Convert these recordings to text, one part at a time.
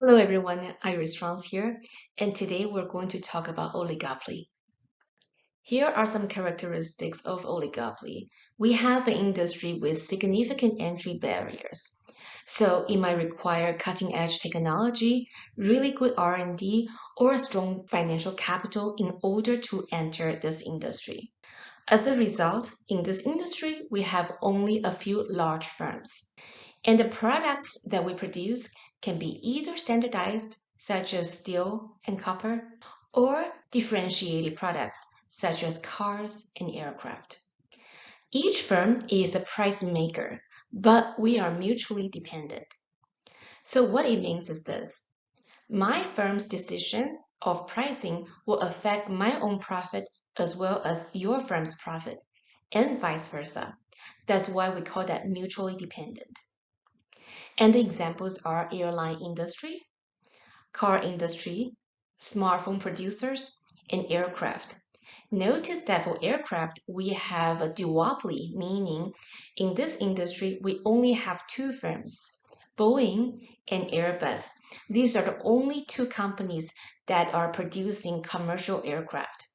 Hello everyone, Iris France here, and today we're going to talk about oligopoly. Here are some characteristics of oligopoly. We have an industry with significant entry barriers. So it might require cutting-edge technology, really good R&D, or a strong financial capital in order to enter this industry. As a result, in this industry, we have only a few large firms. And the products that we produce can be either standardized, such as steel and copper, or differentiated products, such as cars and aircraft. Each firm is a price maker, but we are mutually dependent. So what it means is this. My firm's decision of pricing will affect my own profit as well as your firm's profit, and vice versa. That's why we call that mutually dependent. And the examples are airline industry, car industry, smartphone producers, and aircraft. Notice that for aircraft, we have a duopoly, meaning in this industry, we only have two firms, Boeing and Airbus. These are the only two companies that are producing commercial aircraft.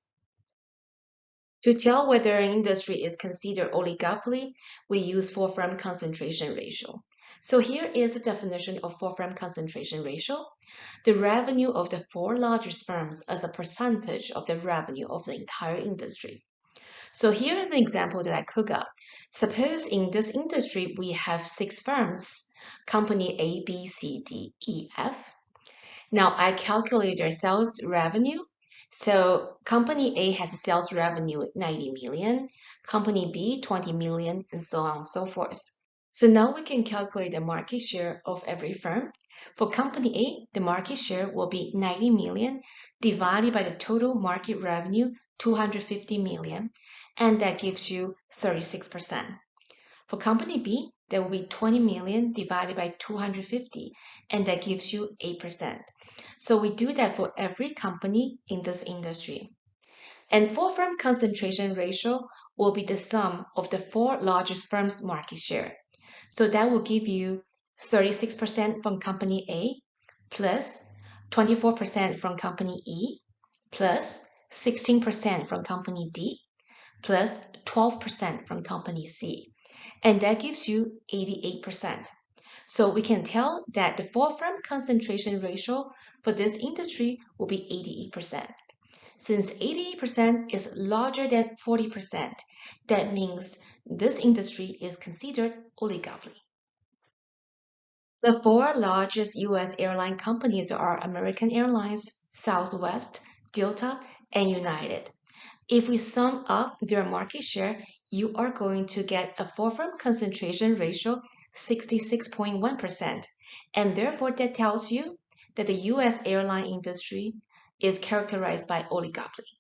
To tell whether an industry is considered oligopoly, we use four-firm concentration ratio. So here is a definition of four-firm concentration ratio. The revenue of the four largest firms as a percentage of the revenue of the entire industry. So here is an example that I cook up. Suppose in this industry, we have six firms, company A, B, C, D, E, F. Now I calculate their sales revenue. So company A has a sales revenue 90 million, company B 20 million, and so on and so forth. So now we can calculate the market share of every firm. For company A, the market share will be 90 million divided by the total market revenue, 250 million, and that gives you 36%. For company B, there will be 20 million divided by 250, and that gives you 8%. So we do that for every company in this industry. And four-firm concentration ratio will be the sum of the four largest firms' market share. So that will give you 36% from company A, plus 24% from company E, plus 16% from company D, plus 12% from company C. And that gives you 88%. So we can tell that the four-firm concentration ratio for this industry will be 88%. Since 88% is larger than 40%, that means this industry is considered oligopoly. The four largest U.S. airline companies are American Airlines, Southwest, Delta, and United. If we sum up their market share, you are going to get a four-firm concentration ratio 66.1%. And therefore, that tells you that the U.S. airline industry is characterized by oligopoly.